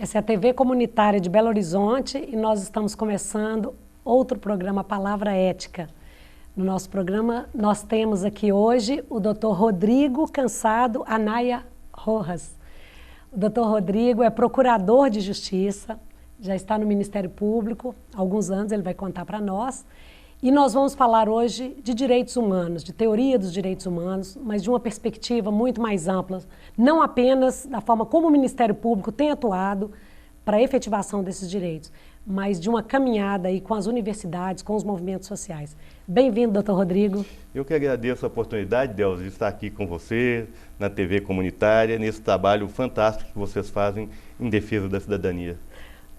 Essa é a TV comunitária de Belo Horizonte e nós estamos começando outro programa, Palavra Ética. No nosso programa, nós temos aqui hoje o Dr. Rodrigo Cansado Anaya Rojas. O Dr. Rodrigo é procurador de justiça, já está no Ministério Público há alguns anos, ele vai contar para nós. E nós vamos falar hoje de direitos humanos, de teoria dos direitos humanos, mas de uma perspectiva muito mais ampla, não apenas da forma como o Ministério Público tem atuado para a efetivação desses direitos, mas de uma caminhada aí com as universidades, com os movimentos sociais. Bem-vindo, doutor Rodrigo. Eu que agradeço a oportunidade, Delza, de estar aqui com você, na TV comunitária, nesse trabalho fantástico que vocês fazem em defesa da cidadania.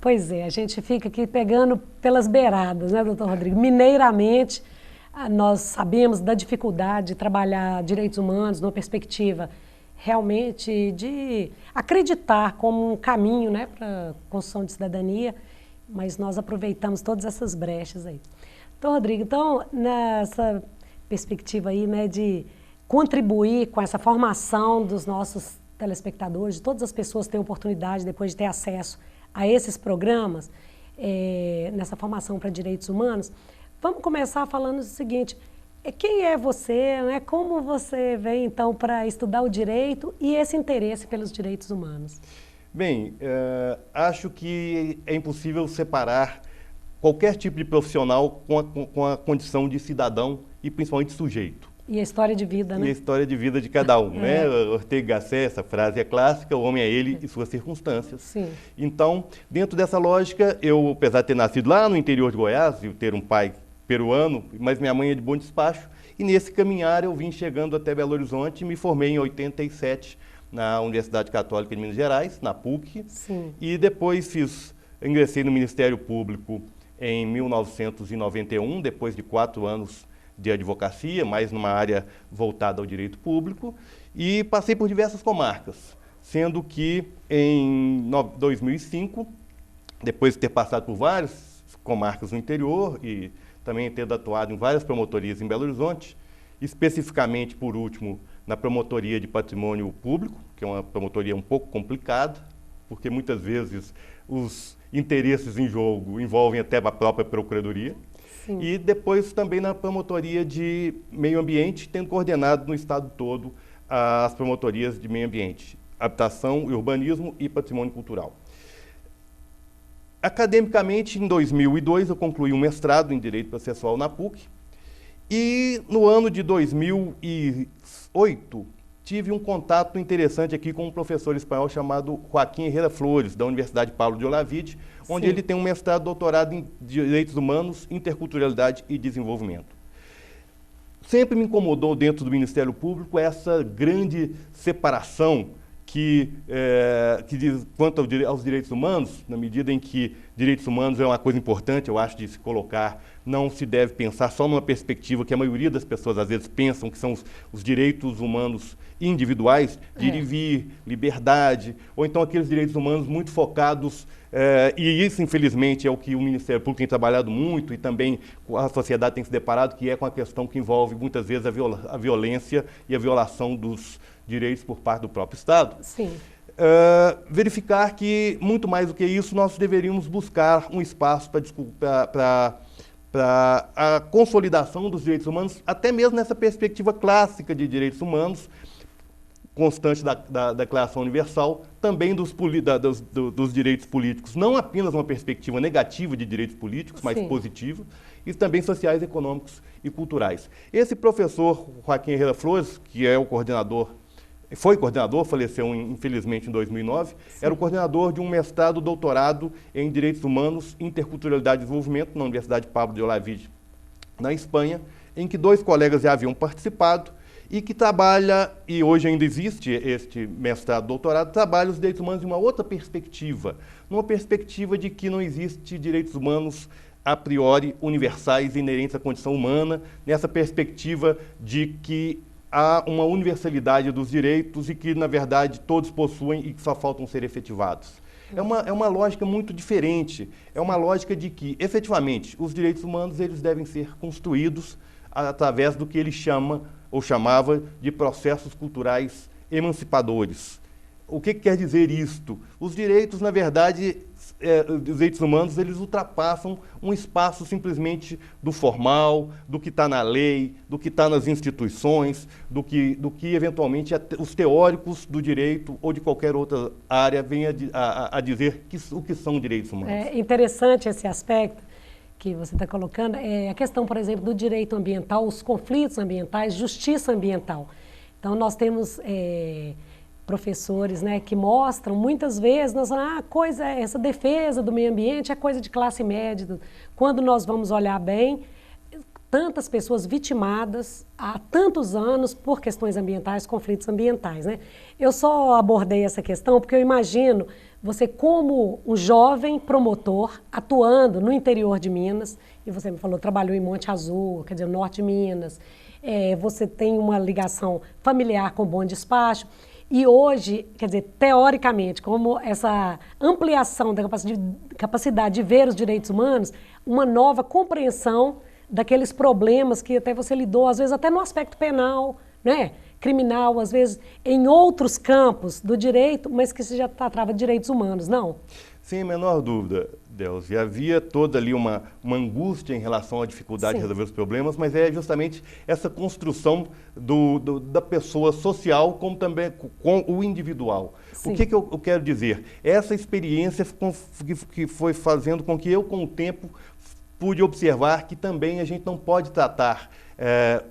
Pois é, a gente fica aqui pegando pelas beiradas, né, doutor Rodrigo? Mineiramente, nós sabemos da dificuldade de trabalhar direitos humanos numa perspectiva realmente de acreditar como um caminho, né, para a construção de cidadania, mas nós aproveitamos todas essas brechas aí. Doutor Rodrigo, então, nessa perspectiva aí, né, de contribuir com essa formação dos nossos telespectadores, de todas as pessoas terem oportunidade depois de ter acesso a esses programas, nessa formação para direitos humanos, vamos começar falando o seguinte: quem é você, né? Como você vem então para estudar o direito e esse interesse pelos direitos humanos? Bem, acho que é impossível separar qualquer tipo de profissional com a condição de cidadão e principalmente sujeito. E a história de vida, né? E a história de vida de cada um, né? Ortega y Gasset, essa frase é clássica, o homem é ele e suas circunstâncias. Sim. Então, dentro dessa lógica, eu, apesar de ter nascido lá no interior de Goiás e ter um pai peruano, mas minha mãe é de bom despacho, e nesse caminhar eu vim chegando até Belo Horizonte e me formei em 87 na Universidade Católica de Minas Gerais, na PUC. Sim. E depois ingressei no Ministério Público em 1991, depois de 4 anos de advocacia, mais numa área voltada ao direito público, e passei por diversas comarcas, sendo que em 2005, depois de ter passado por várias comarcas no interior e também ter atuado em várias promotorias em Belo Horizonte, especificamente, por último, na Promotoria de Patrimônio Público, que é uma promotoria um pouco complicada, porque muitas vezes os interesses em jogo envolvem até a própria Procuradoria. Sim. E depois também na Promotoria de Meio Ambiente, tendo coordenado no estado todo as promotorias de meio ambiente, habitação e urbanismo e patrimônio cultural. Academicamente, em 2002, eu concluí um mestrado em Direito Processual na PUC e no ano de 2008 tive um contato interessante aqui com um professor espanhol chamado Joaquim Herrera Flores, da Universidade Paulo de Olavide, onde ele tem um mestrado e doutorado em Direitos Humanos, Interculturalidade e Desenvolvimento. Sempre me incomodou dentro do Ministério Público essa grande separação que diz quanto aos direitos humanos, na medida em que direitos humanos é uma coisa importante, eu acho, de se colocar, não se deve pensar só numa perspectiva que a maioria das pessoas às vezes pensam que são os direitos humanos individuais, de ir e vir, liberdade, ou então aqueles direitos humanos muito focados, e isso, infelizmente, é o que o Ministério Público tem trabalhado muito e também a sociedade tem se deparado, que é com a questão que envolve, muitas vezes, a violência e a violação dos direitos por parte do próprio Estado. Sim. Verificar que, muito mais do que isso, nós deveríamos buscar um espaço para a consolidação dos direitos humanos, até mesmo nessa perspectiva clássica de direitos humanos, constante da Declaração Universal, também dos direitos políticos, não apenas uma perspectiva negativa de direitos políticos, mas Sim. positiva, e também sociais, econômicos e culturais. Esse professor, Joaquim Herrera Flores, que é o coordenador, foi coordenador, faleceu infelizmente em 2009, Sim. era o coordenador de um mestrado, doutorado em Direitos Humanos, Interculturalidade e Desenvolvimento na Universidade Pablo de Olavide, na Espanha, em que 2 colegas já haviam participado, e que trabalha, e hoje ainda existe este mestrado, doutorado, trabalha os direitos humanos de uma outra perspectiva, numa perspectiva de que não existe direitos humanos a priori universais inerentes à condição humana, nessa perspectiva de que há uma universalidade dos direitos e que, na verdade, todos possuem e que só faltam ser efetivados. É uma lógica muito diferente, é uma lógica de que, efetivamente, os direitos humanos eles devem ser construídos através do que ele chama ou chamava de processos culturais emancipadores. O que quer dizer isto? Os direitos, na verdade, os direitos humanos, eles ultrapassam um espaço simplesmente do formal, do que está na lei, do que está nas instituições, do que eventualmente os teóricos do direito ou de qualquer outra área venham a dizer o que são direitos humanos. É interessante esse aspecto que você está colocando, a questão, por exemplo, do direito ambiental, os conflitos ambientais, justiça ambiental. Então, nós temos professores, né, que mostram, muitas vezes, essa defesa do meio ambiente é coisa de classe média. Quando nós vamos olhar bem, tantas pessoas vitimadas há tantos anos por questões ambientais, conflitos ambientais, né? Eu só abordei essa questão porque eu imagino você como um jovem promotor atuando no interior de Minas, e você me falou, trabalhou em Monte Azul, quer dizer, no norte de Minas, você tem uma ligação familiar com o Bom Despacho, e hoje, quer dizer, teoricamente, como essa ampliação da capacidade de ver os direitos humanos, uma nova compreensão daqueles problemas que até você lidou, às vezes até no aspecto penal, né? Criminal, às vezes em outros campos do direito, mas que se já tratava de direitos humanos, não? Sem a menor dúvida, Delzi. Havia toda ali uma angústia em relação à dificuldade de resolver os problemas, mas é justamente essa construção da pessoa social como também com o individual. Sim. O que eu quero dizer? Essa experiência que foi fazendo com que eu, com o tempo, pude observar que também a gente não pode tratar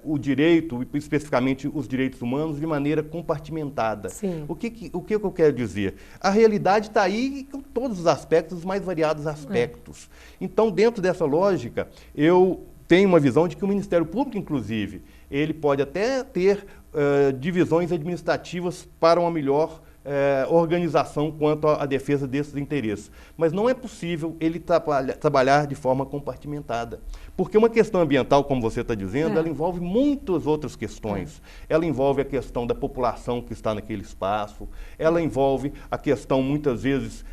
o direito, especificamente os direitos humanos, de maneira compartimentada. Sim. O que eu quero dizer? A realidade está aí com todos os aspectos, os mais variados aspectos. Então, dentro dessa lógica, eu tenho uma visão de que o Ministério Público, inclusive, ele pode até ter divisões administrativas para uma melhor organização quanto à defesa desses interesses. Mas não é possível ele trabalhar de forma compartimentada. Porque uma questão ambiental, como você está dizendo, ela envolve muitas outras questões. Ela envolve a questão da população que está naquele espaço, ela envolve a questão, muitas vezes,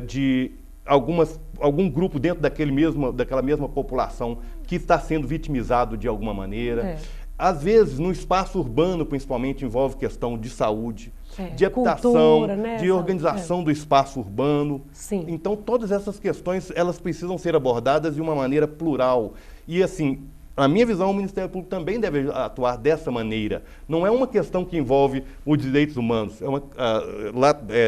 de algum grupo dentro daquela mesma população que está sendo vitimizado de alguma maneira. Às vezes, no espaço urbano, principalmente, envolve questão de saúde, de habitação, cultura, né? De organização do espaço urbano. Sim. Então, todas essas questões, elas precisam ser abordadas de uma maneira plural. E, assim, na minha visão, o Ministério Público também deve atuar dessa maneira. Não é uma questão que envolve os direitos humanos,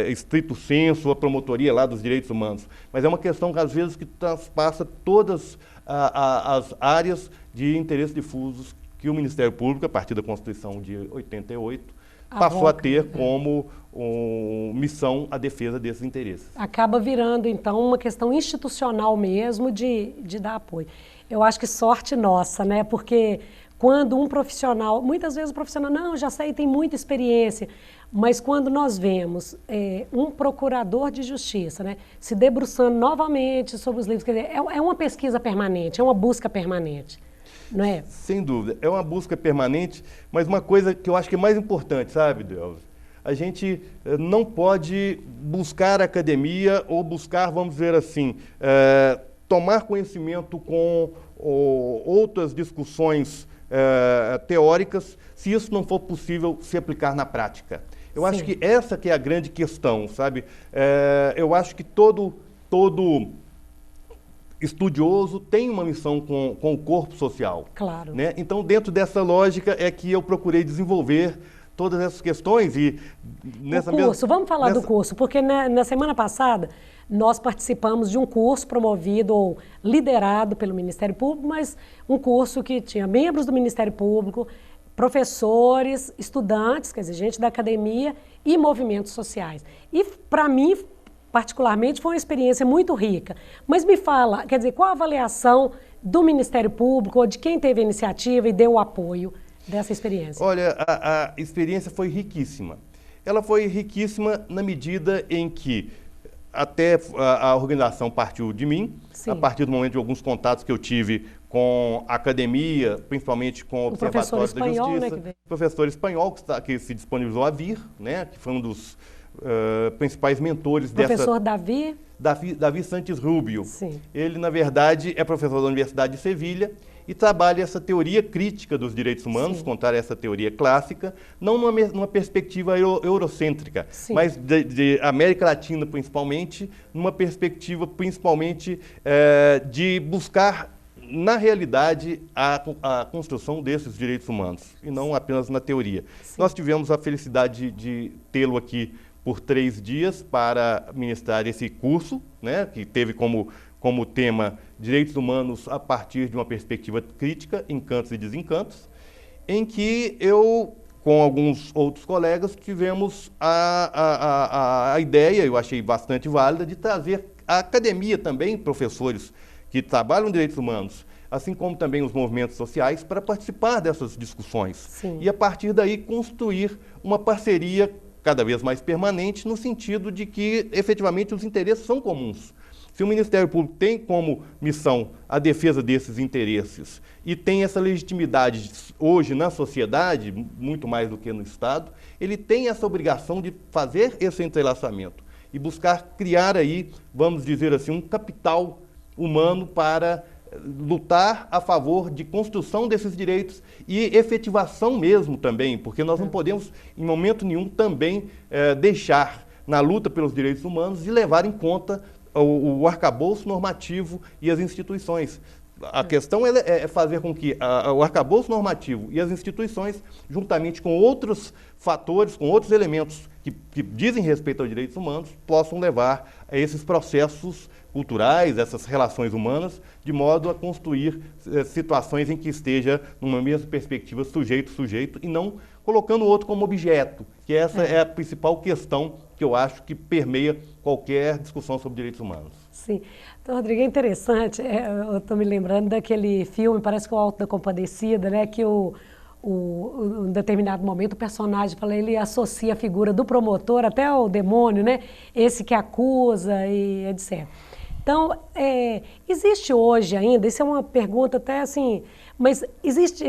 estrito senso, a promotoria lá dos direitos humanos, mas é uma questão, às vezes, que transpassa todas as áreas de interesse difusos que o Ministério Público, a partir da Constituição de 88, passou a ter como missão a defesa desses interesses. Acaba virando, então, uma questão institucional mesmo de dar apoio. Eu acho que sorte nossa, né? Porque quando um profissional, muitas vezes o profissional, não, já sei, tem muita experiência, mas quando nós vemos um procurador de justiça, né, se debruçando novamente sobre os livros, quer dizer, é uma pesquisa permanente, é uma busca permanente. Não é? Sem dúvida, é uma busca permanente, mas uma coisa que eu acho que é mais importante, sabe, Delzi? A gente não pode buscar academia ou buscar, vamos dizer assim, tomar conhecimento com outras discussões teóricas, se isso não for possível se aplicar na prática. Eu acho que essa que é a grande questão, sabe? Eu acho que todo estudioso tem uma missão com o corpo social. Claro. Né? Então, dentro dessa lógica é que eu procurei desenvolver todas essas questões e... Vamos falar do curso, porque na semana passada nós participamos de um curso promovido ou liderado pelo Ministério Público, mas um curso que tinha membros do Ministério Público, professores, estudantes, quer dizer, gente da academia e movimentos sociais. E, para mim, particularmente, foi uma experiência muito rica. Mas me fala, quer dizer, qual a avaliação do Ministério Público ou de quem teve a iniciativa e deu o apoio dessa experiência? Olha, a experiência foi riquíssima. Ela foi riquíssima na medida em que até a organização partiu de mim, a partir do momento de alguns contatos que eu tive com a academia, principalmente com o Observatório da Justiça, o professor espanhol que se disponibilizou a vir, né, que foi um dos principais mentores professor Davi Santos Rubio. Sim. Ele, na verdade, é professor da Universidade de Sevilha e trabalha essa teoria crítica dos direitos humanos, contrária a essa teoria clássica, não numa perspectiva eurocêntrica, mas de América Latina principalmente, numa perspectiva principalmente de buscar na realidade, a construção desses direitos humanos, e não apenas na teoria. Nós tivemos a felicidade de tê-lo aqui por 3 dias para ministrar esse curso, né, que teve como tema Direitos Humanos a partir de uma perspectiva crítica, encantos e desencantos, em que eu, com alguns outros colegas, tivemos a ideia, eu achei bastante válida, de trazer a academia também, professores que trabalham em direitos humanos, assim como também os movimentos sociais, para participar dessas discussões. E, a partir daí, construir uma parceria cada vez mais permanente, no sentido de que, efetivamente, os interesses são comuns. Se o Ministério Público tem como missão a defesa desses interesses e tem essa legitimidade hoje na sociedade, muito mais do que no Estado, ele tem essa obrigação de fazer esse entrelaçamento e buscar criar aí, vamos dizer assim, um capital humano para lutar a favor de construção desses direitos e efetivação mesmo também, porque nós não podemos, em momento nenhum, também deixar na luta pelos direitos humanos de levar em conta o arcabouço normativo e as instituições. A questão é fazer com que o arcabouço normativo e as instituições, juntamente com outros fatores, com outros elementos que dizem respeito aos direitos humanos, possam levar a esses processos culturais, essas relações humanas, de modo a construir situações em que esteja numa mesma perspectiva sujeito-sujeito e não colocando o outro como objeto, que essa é a principal questão que eu acho que permeia qualquer discussão sobre direitos humanos. Sim. Então, Rodrigo, é interessante, eu estou me lembrando daquele filme, parece que o Auto da Compadecida, né, que em determinado momento o personagem, ele associa a figura do promotor até ao demônio, né, esse que acusa e etc. Então, existe hoje ainda, isso é uma pergunta até assim, mas existe,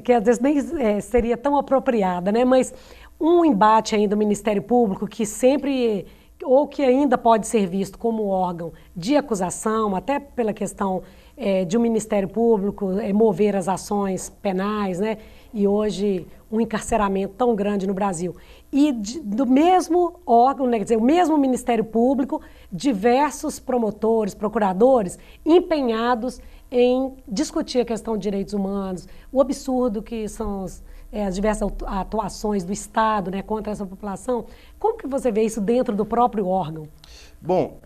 que às vezes nem seria tão apropriada, né? Mas um embate ainda do Ministério Público que sempre, ou que ainda pode ser visto como órgão de acusação, até pela questão de um Ministério Público mover as ações penais, né? E hoje um encarceramento tão grande no Brasil. E do mesmo órgão, né, quer dizer, o mesmo Ministério Público, diversos promotores, procuradores empenhados em discutir a questão de direitos humanos, o absurdo que são as diversas atuações do Estado, né, contra essa população. Como que você vê isso dentro do próprio órgão? Bom,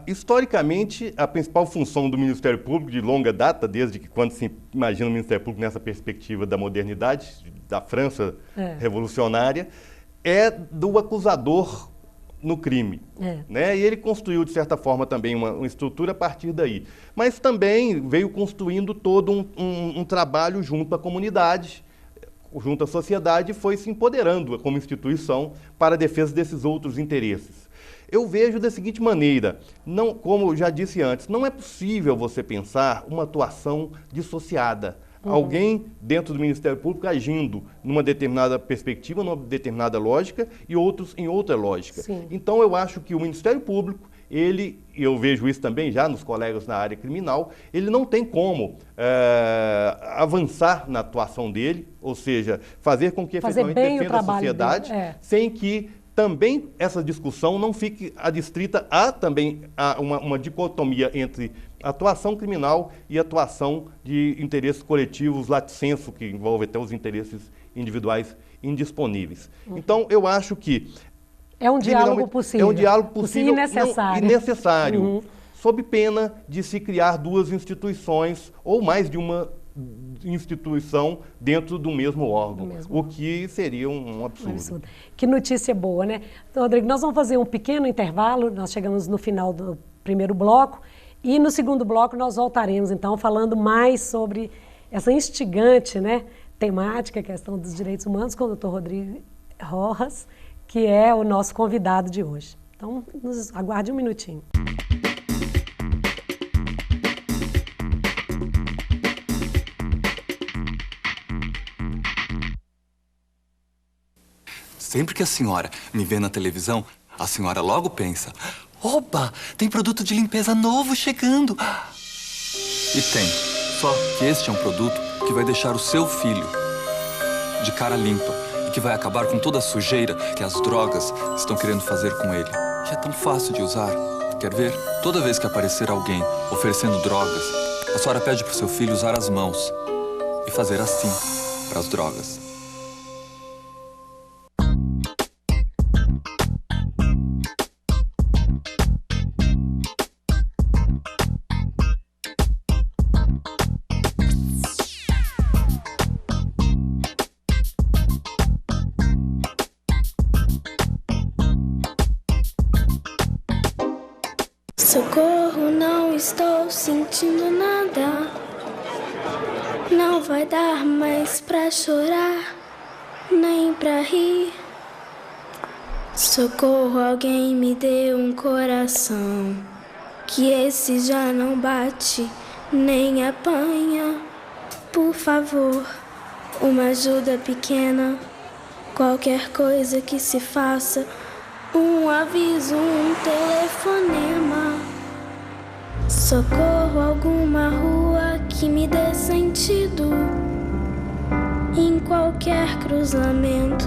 historicamente, a principal função do Ministério Público, de longa data, desde que quando se imagina o Ministério Público nessa perspectiva da modernidade, da França revolucionária, é do acusador no crime. Né? E ele construiu, de certa forma, também uma estrutura a partir daí. Mas também veio construindo todo um trabalho junto à comunidade, junto à sociedade, e foi se empoderando como instituição para a defesa desses outros interesses. Eu vejo da seguinte maneira, não, como eu já disse antes, não é possível você pensar uma atuação dissociada. Alguém dentro do Ministério Público agindo numa determinada perspectiva, numa determinada lógica, e outros em outra lógica. Então, eu acho que o Ministério Público, eu vejo isso também já nos colegas na área criminal, ele não tem como avançar na atuação dele, ou seja, fazer com que efetivamente defenda a sociedade, sem que também essa discussão não fique adstrita a também uma dicotomia entre atuação criminal e atuação de interesses coletivos lato sensu, que envolve até os interesses individuais indisponíveis. Então, eu acho que é um diálogo possível. É um diálogo possível e necessário, sob pena de se criar duas instituições ou mais de uma instituição dentro do mesmo órgão, o que seria um absurdo. Que notícia boa, né? Então, Rodrigo, nós vamos fazer um pequeno intervalo, nós chegamos no final do primeiro bloco, e no segundo bloco nós voltaremos, então, falando mais sobre essa instigante, né, temática, a questão dos direitos humanos, com o Dr. Rodrigo Rojas, que é o nosso convidado de hoje. Então, nos aguarde um minutinho. Sempre que a senhora me vê na televisão, a senhora logo pensa: opa, tem produto de limpeza novo chegando. E tem. só que este é um produto que vai deixar o seu filho de cara limpa e que vai acabar com toda a sujeira que as drogas estão querendo fazer com ele. E é tão fácil de usar. Quer ver? Toda vez que aparecer alguém oferecendo drogas, a senhora pede para o seu filho usar as mãos e fazer assim para as drogas. Socorro, não estou sentindo nada. Não vai dar mais pra chorar, nem pra rir. Socorro, alguém me dê um coração, que esse já não bate, nem apanha. Por favor, uma ajuda pequena, qualquer coisa que se faça. Um aviso, um telefonema. Socorro, alguma rua que me dê sentido. Em qualquer cruzamento,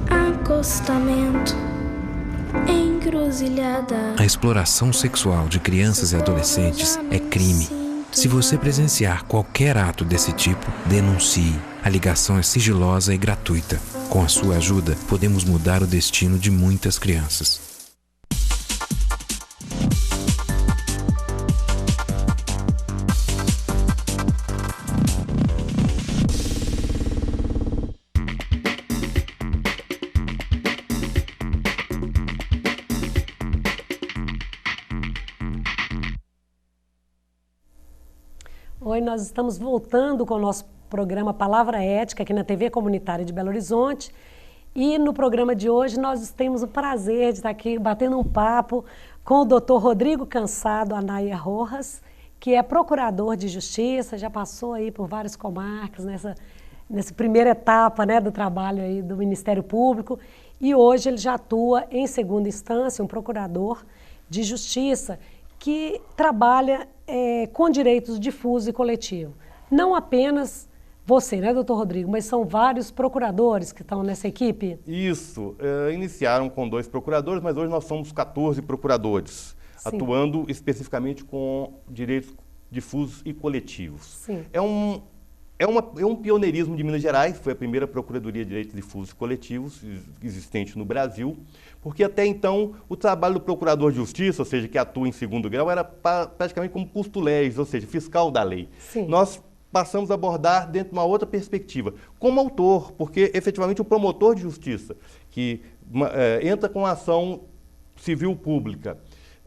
acostamento, encruzilhada. A exploração sexual de crianças e adolescentes é crime. Se você presenciar qualquer ato desse tipo, denuncie. A ligação é sigilosa e gratuita. Com a sua ajuda, podemos mudar o destino de muitas crianças. Oi, nós estamos voltando com o nosso programa Palavra Ética aqui na TV Comunitária de Belo Horizonte. E no programa de hoje nós temos o prazer de estar aqui batendo um papo com o Dr. Rodrigo Cansado Anaya Rojas, que é procurador de justiça, já passou aí por várias comarcas nessa primeira etapa, né, do trabalho aí do Ministério Público, e hoje ele já atua em segunda instância, um procurador de justiça que trabalha com direitos difusos e coletivos. Não apenas você, né, doutor Rodrigo, mas são vários procuradores que estão nessa equipe? Isso, iniciaram com 2 procuradores, mas hoje nós somos 14 procuradores, sim, atuando especificamente com direitos difusos e coletivos. Sim. É um pioneirismo de Minas Gerais, foi a primeira Procuradoria de Direitos Difusos e Coletivos existente no Brasil, porque até então o trabalho do Procurador de Justiça, ou seja, que atua em segundo grau, era praticamente como custo-legis, ou seja, fiscal da lei. Sim. Nós passamos a abordar dentro de uma outra perspectiva, como autor, porque efetivamente o promotor de justiça, que entra com a ação civil pública,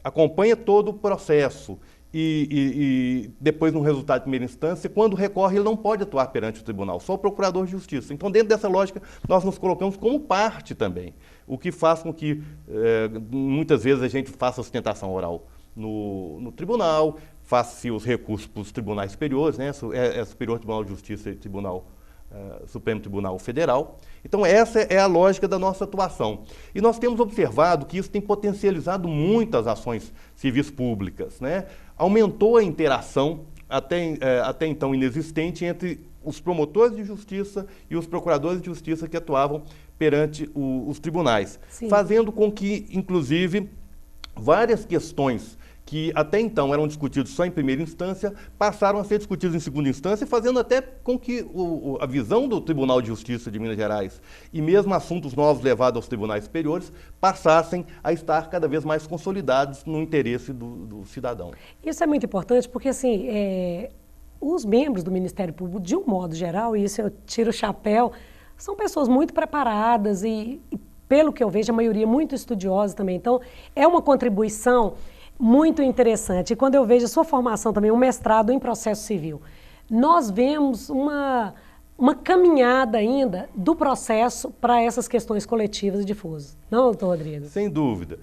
acompanha todo o processo e depois, no resultado de primeira instância, quando recorre, ele não pode atuar perante o tribunal, só o procurador de justiça. Então, dentro dessa lógica, nós nos colocamos como parte também, o que faz com que, muitas vezes, a gente faça sustentação oral no tribunal, faça-se os recursos para os tribunais superiores, né? Superior Tribunal de Justiça e Supremo Tribunal Federal. Então, essa é a lógica da nossa atuação. E nós temos observado que isso tem potencializado muitas ações civis públicas, né? Aumentou a interação, até então inexistente, entre os promotores de justiça e os procuradores de justiça que atuavam perante os tribunais, sim, fazendo com que, inclusive, várias questões que até então eram discutidos só em primeira instância, passaram a ser discutidos em segunda instância, fazendo até com que a visão do Tribunal de Justiça de Minas Gerais e mesmo assuntos novos levados aos tribunais superiores passassem a estar cada vez mais consolidados no interesse do cidadão. Isso é muito importante porque, assim, os membros do Ministério Público, de um modo geral, e isso eu tiro o chapéu, são pessoas muito preparadas e, pelo que eu vejo, a maioria muito estudiosa também. Então, é uma contribuição muito interessante. E quando eu vejo a sua formação também, um mestrado em processo civil, nós vemos uma caminhada ainda do processo para essas questões coletivas e difusas. Não, doutor Rodrigo? Sem dúvida.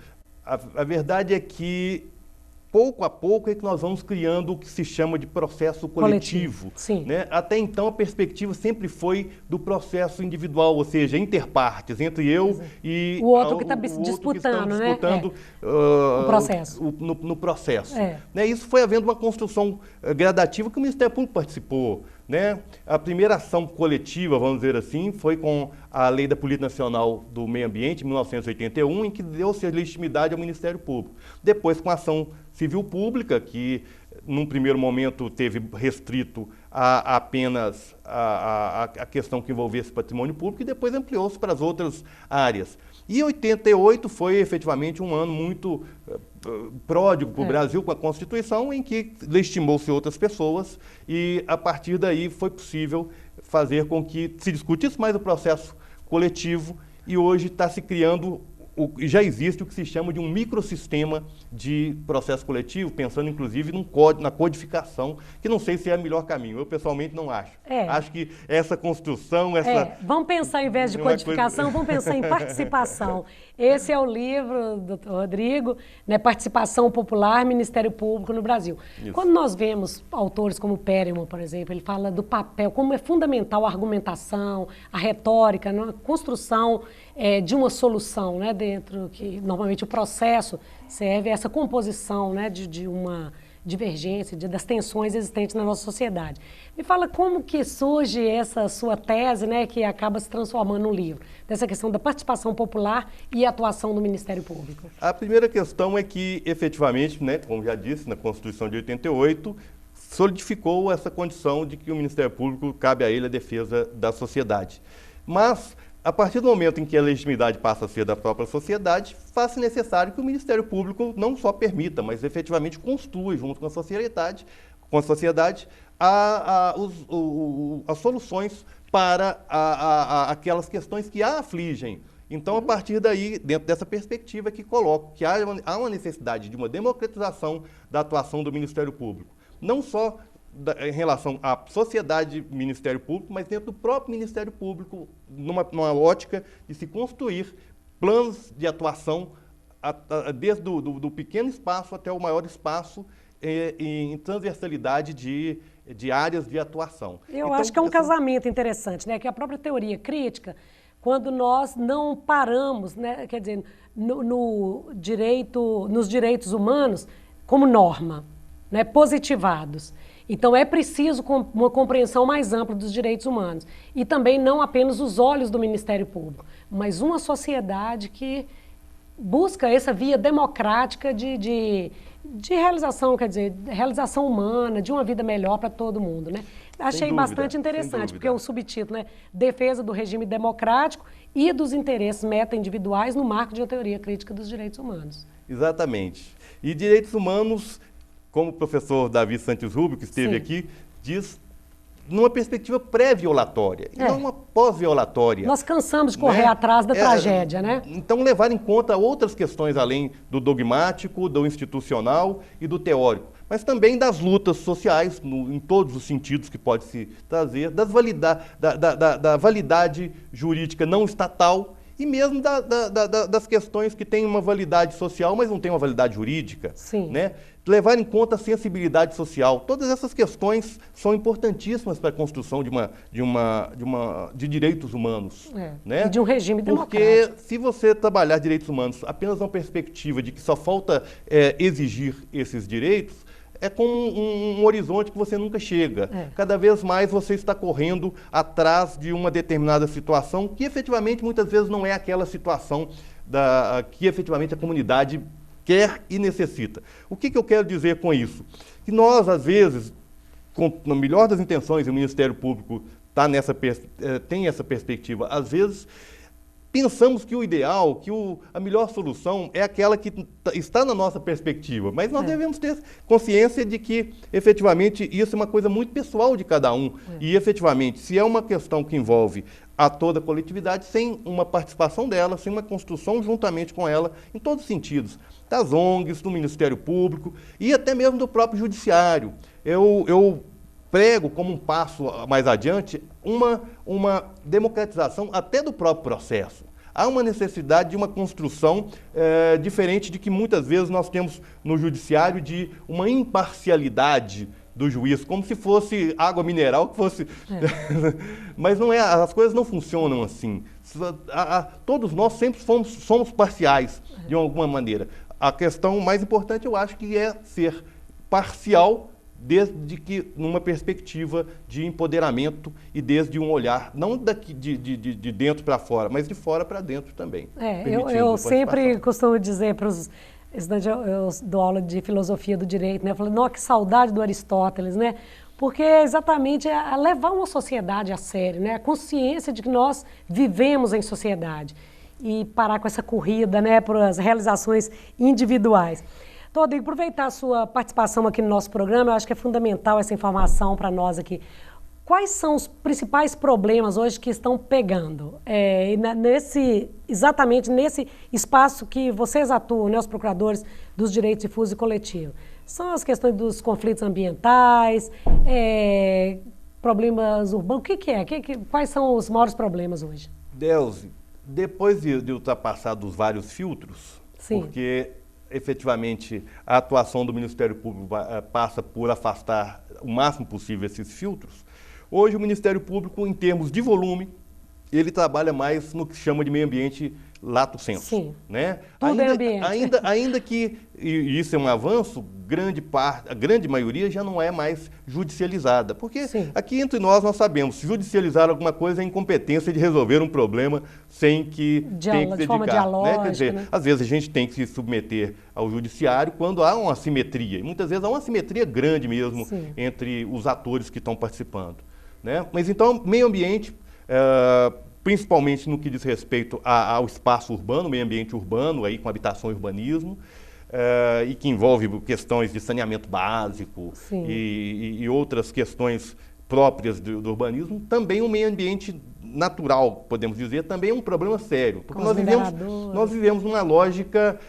A verdade é que pouco a pouco é que nós vamos criando o que se chama de processo coletivo. Sim. Né? Até então, a perspectiva sempre foi do processo individual, ou seja, interpartes, entre eu e o outro que está disputando, né? O processo. No processo. Né? Isso foi havendo uma construção gradativa que o Ministério Público participou. Né? A primeira ação coletiva, vamos dizer assim, foi com a Lei da Política Nacional do Meio Ambiente, em 1981, em que deu-se a legitimidade ao Ministério Público. Depois, com a ação civil pública, que num primeiro momento teve restrito a apenas a questão que envolvesse patrimônio público, e depois ampliou-se para as outras áreas. E 88 foi efetivamente um ano muito pródigo para o Brasil, com a Constituição, em que legitimou-se outras pessoas, e a partir daí foi possível fazer com que se discutisse mais o processo coletivo, e hoje está se criando, já existe o que se chama de um microsistema de processo coletivo, pensando inclusive na codificação, que não sei se é o melhor caminho. Eu pessoalmente não acho. Acho que essa construção, vamos pensar, em vez de codificação, vamos pensar em participação. Esse é o livro, doutor Rodrigo, né, Participação Popular, Ministério Público no Brasil. Isso. Quando nós vemos autores como Perelman, por exemplo, ele fala do papel, como é fundamental a argumentação, a retórica, né, a construção de uma solução, né, dentro que normalmente o processo serve a essa composição, né, de uma divergência, das tensões existentes na nossa sociedade. Me fala como que surge essa sua tese, né, que acaba se transformando num livro, dessa questão da participação popular e atuação do Ministério Público. A primeira questão é que, efetivamente, né, como já disse, na Constituição de 88, solidificou essa condição de que o Ministério Público cabe a ele a defesa da sociedade. Mas, a partir do momento em que a legitimidade passa a ser da própria sociedade, faz-se necessário que o Ministério Público não só permita, mas efetivamente construa, junto com a sociedade, as soluções para aquelas questões que a afligem. Então, a partir daí, dentro dessa perspectiva, que coloco que há uma necessidade de uma democratização da atuação do Ministério Público. Não só em relação à sociedade Ministério Público, mas dentro do próprio Ministério Público, numa ótica de se construir planos de atuação desde do pequeno espaço até o maior espaço em transversalidade de áreas de atuação. Eu acho que é um casamento interessante, né? Que a própria teoria crítica, quando nós não paramos, né? Quer dizer, nos direitos humanos como norma, né? Positivados. Então, é preciso uma compreensão mais ampla dos direitos humanos. E também não apenas os olhos do Ministério Público, mas uma sociedade que busca essa via democrática de realização, quer dizer, realização humana, de uma vida melhor para todo mundo, né? Achei bastante interessante, porque o subtítulo, né? Defesa do regime democrático e dos interesses meta-individuais no marco de uma teoria crítica dos direitos humanos. Exatamente. E direitos humanos, como o professor Davi Santos Rubio, que esteve aqui, diz, numa perspectiva pré-violatória, e não uma pós-violatória. Nós cansamos de correr atrás da tragédia, né? Então, levar em conta outras questões, além do dogmático, do institucional e do teórico, mas também das lutas sociais, em todos os sentidos que pode se trazer, da validade jurídica não estatal, e mesmo das questões que têm uma validade social, mas não têm uma validade jurídica. Sim. Né? Levar em conta a sensibilidade social. Todas essas questões são importantíssimas para a construção de direitos humanos. Né? E de um regime democrático. Porque se você trabalhar direitos humanos apenas numa perspectiva de que só falta exigir esses direitos, é como um horizonte que você nunca chega. Cada vez mais você está correndo atrás de uma determinada situação que efetivamente muitas vezes não é aquela situação que efetivamente a comunidade quer e necessita. O que eu quero dizer com isso? Que nós, às vezes, na melhor das intenções, o Ministério Público tem essa perspectiva, às vezes pensamos que o ideal, que a melhor solução é aquela que está na nossa perspectiva, mas nós devemos ter consciência de que, efetivamente, isso é uma coisa muito pessoal de cada um. E, efetivamente, se é uma questão que envolve a toda a coletividade, sem uma participação dela, sem uma construção juntamente com ela, em todos os sentidos, das ONGs, do Ministério Público e até mesmo do próprio Judiciário. Eu prego como um passo mais adiante uma democratização até do próprio processo. Há uma necessidade de uma construção diferente de que muitas vezes nós temos no judiciário, de uma imparcialidade do juiz, como se fosse água mineral, que fosse... Mas não é, as coisas não funcionam assim. Todos nós sempre somos parciais, de alguma maneira. A questão mais importante, eu acho, que é ser parcial, desde que numa perspectiva de empoderamento e desde um olhar, não daqui de dentro para fora, mas de fora para dentro também. Eu sempre costumo dizer para os estudantes, eu dou aula de filosofia do direito, né? Eu falo, nossa, que saudade do Aristóteles, né? Porque é exatamente a levar uma sociedade a sério, né? A consciência de que nós vivemos em sociedade e parar com essa corrida, né, para as realizações individuais. Então, Rodrigo, aproveitar a sua participação aqui no nosso programa, eu acho que é fundamental essa informação para nós aqui. Quais são os principais problemas hoje que estão pegando? Exatamente nesse espaço que vocês atuam, né, os procuradores dos direitos difusos e coletivos. São as questões dos conflitos ambientais, problemas urbanos, o que é? Quais são os maiores problemas hoje? Delzi, depois de ultrapassar dos vários filtros, Sim. Porque efetivamente a atuação do Ministério Público passa por afastar o máximo possível esses filtros, hoje o Ministério Público, em termos de volume, ele trabalha mais no que se chama de meio ambiente lato sensu. Sim. Né? Tudo é ambiente. Ainda que, e isso é um avanço, a grande maioria já não é mais judicializada. Porque Sim. aqui entre nós sabemos, se judicializar alguma coisa é incompetência de resolver um problema sem que tenha que se de forma dedicar. dialógica, Quer dizer, né? às vezes a gente tem que se submeter ao judiciário quando há uma assimetria. E muitas vezes há uma assimetria grande mesmo Sim. entre os atores que estão participando. Né? Mas então, meio ambiente, principalmente no que diz respeito ao espaço urbano, meio ambiente urbano, aí com habitação e urbanismo, e que envolve questões de saneamento básico e outras questões próprias do urbanismo, também o meio ambiente natural, podemos dizer, também é um problema sério. Porque nós vivemos numa lógica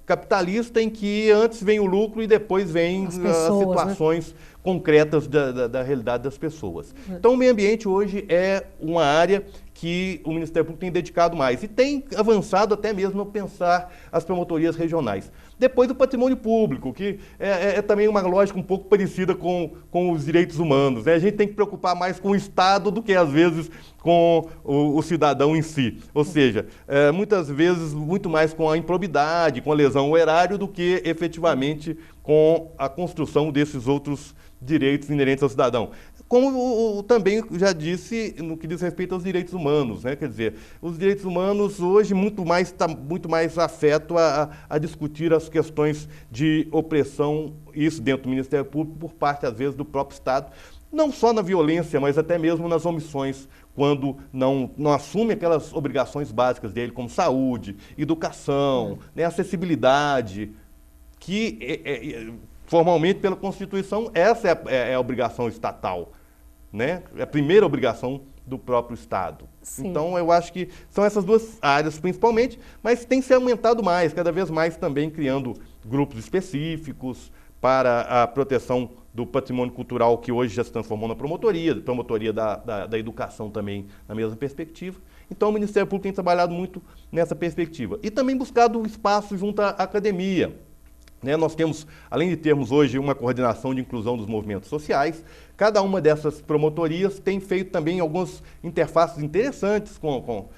capitalista em que antes vem o lucro e depois vem as situações, né, concretas da realidade das pessoas. Então, o meio ambiente hoje é uma área que o Ministério Público tem dedicado mais e tem avançado até mesmo no pensar as promotorias regionais. Depois, o patrimônio público, que é também uma lógica um pouco parecida com os direitos humanos, né? A gente tem que preocupar mais com o Estado do que, às vezes, com o cidadão em si. Ou seja, muitas vezes, muito mais com a improbidade, com a lesão ao erário, do que, efetivamente, com a construção desses outros direitos inerentes ao cidadão. Como também já disse no que diz respeito aos direitos humanos, né? Quer dizer, os direitos humanos hoje está muito mais afeto a discutir as questões de opressão, isso dentro do Ministério Público, por parte, às vezes, do próprio Estado, não só na violência, mas até mesmo nas omissões, quando não assume aquelas obrigações básicas dele, como saúde, educação, né, acessibilidade, que formalmente, pela Constituição, essa é a obrigação estatal, né? É a primeira obrigação do próprio Estado. Sim. Então, eu acho que são essas duas áreas principalmente, mas tem se aumentado mais, cada vez mais também criando grupos específicos para a proteção do patrimônio cultural, que hoje já se transformou na promotoria da educação também na mesma perspectiva. Então, o Ministério Público tem trabalhado muito nessa perspectiva. E também buscado espaço junto à academia. Nós temos, além de termos hoje uma coordenação de inclusão dos movimentos sociais, cada uma dessas promotorias tem feito também algumas interfaces interessantes com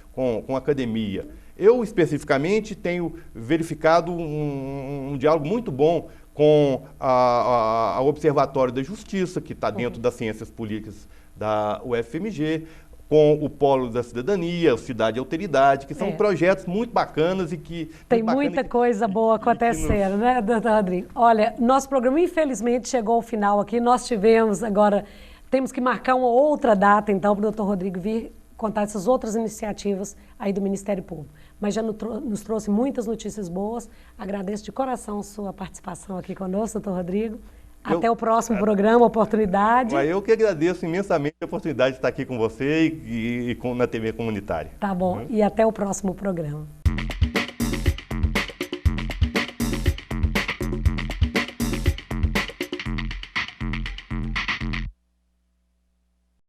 a academia. Eu, especificamente, tenho verificado um diálogo muito bom com a Observatório da Justiça, que está dentro das Ciências Políticas da UFMG, com o Polo da Cidadania, o Cidade e Alteridade, que são projetos muito bacanas e que... Tem muita coisa boa acontecendo, né, doutor Rodrigo? Olha, nosso programa, infelizmente, chegou ao final aqui. Nós tivemos agora... Temos que marcar uma outra data, então, para o doutor Rodrigo vir contar essas outras iniciativas aí do Ministério Público. Mas já nos trouxe muitas notícias boas. Agradeço de coração sua participação aqui conosco, doutor Rodrigo. Até o próximo programa, oportunidade. Eu que agradeço imensamente a oportunidade de estar aqui com você e na TV comunitária. Tá bom. E até o próximo programa.